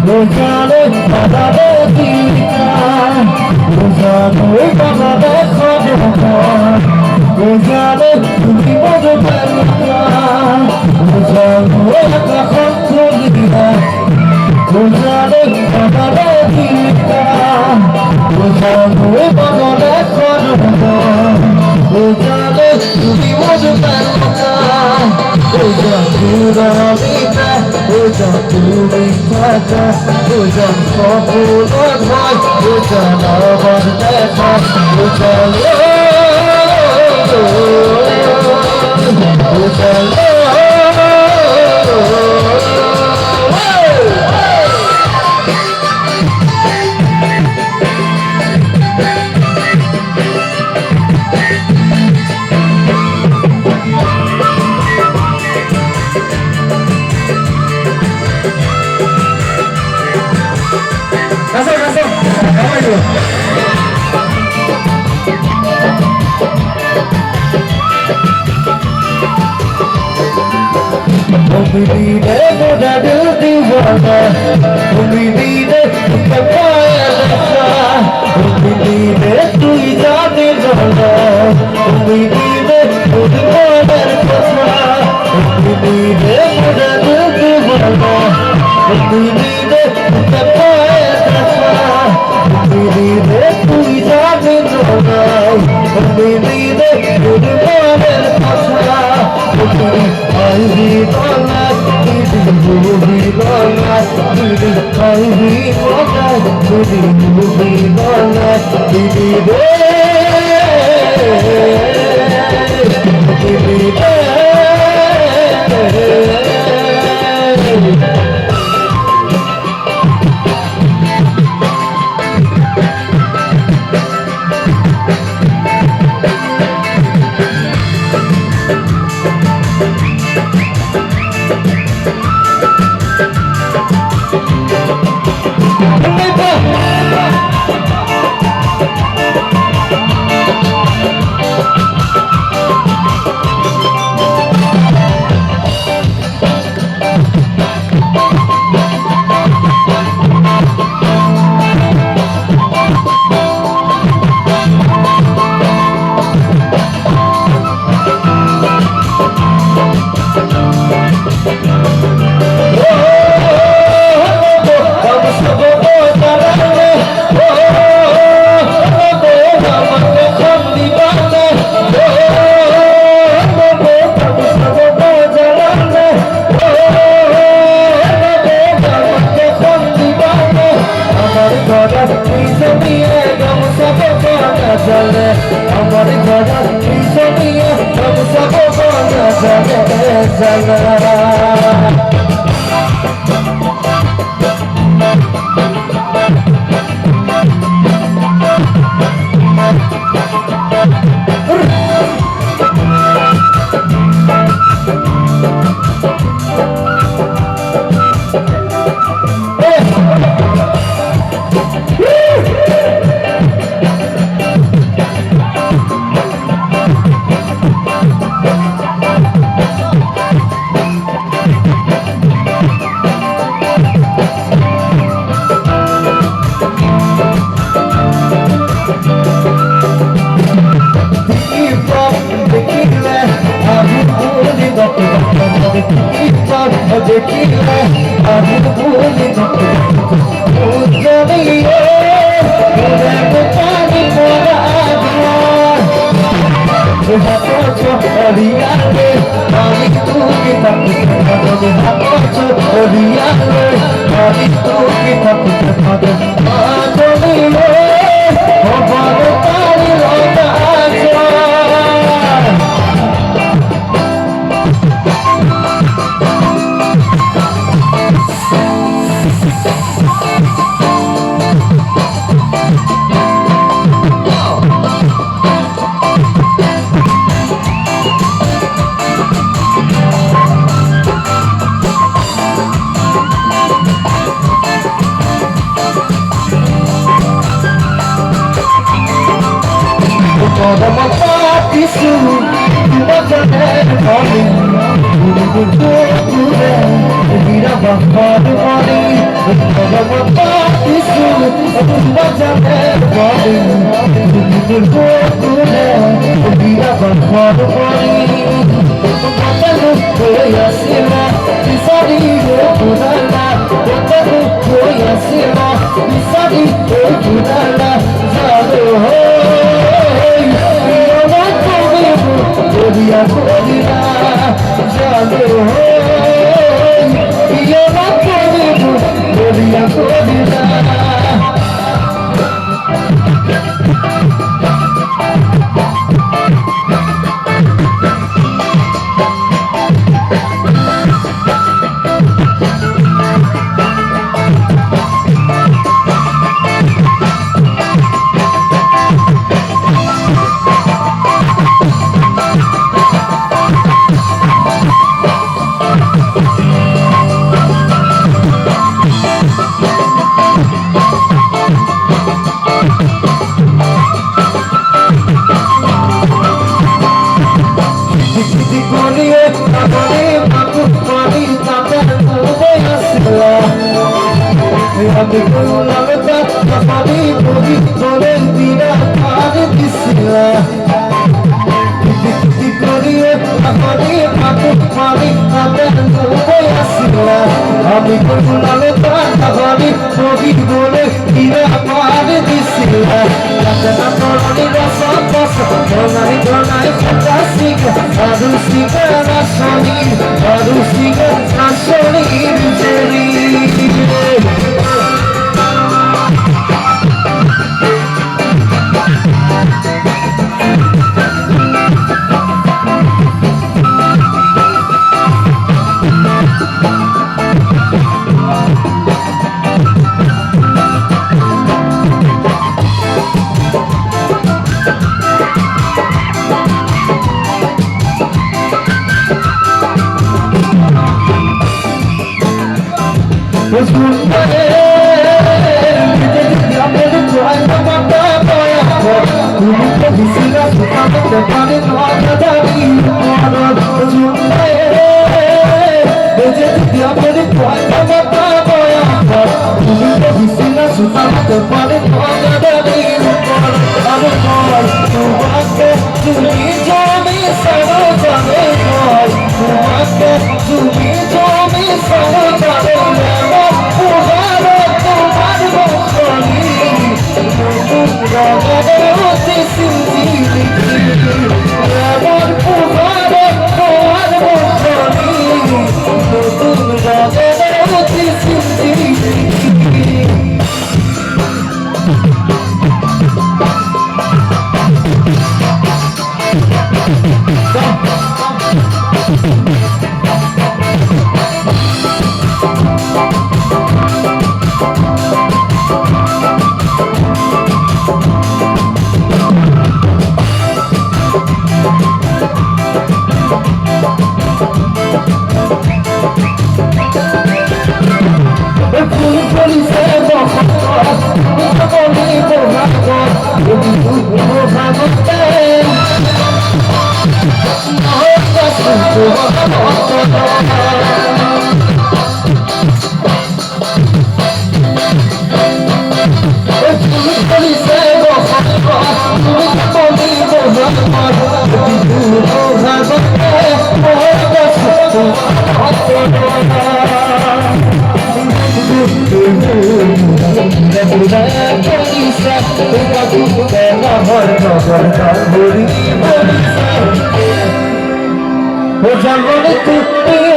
Rojane badade dita, rojane badade khadka, rojane tumi bodo balka, rojane ekla khotro dita, rojane badade dita, rojane badade khadka, rojane tumi bodo balka, rojane ওজন তুমি থাকা ওজন সফল হয় ওজন আবার দেখা ওজন ওজন Umidine muda dil divana, umidine kapaya nasa, umidine tui jane jana, umidine mudhar kasa, umidine muda dil divana, umidine kapaya nasa, umidine tui jane jana, umidine mudhar kasa, I be honest, you be honest, I be honest, you be honest, be আমার ঘরে পিছনিয়ে সব সব বলা যাবে জানা देखिए आगे भूली उजलिए पानी मोरा हाथों छोड़िया रे पानी तू की तक हाथों छोड़िया रे पानी तू की तक आजलिए हमारे पानी लौटा Body আমি করলাম তাহলে ছবি বলে কিরা পার দিছিলা না তোরনি রসম বস তোনাই তোনাই ফাটাসিক আরুসিক রাসনি আরুসিক রাসনি জেরি Hoje agora tu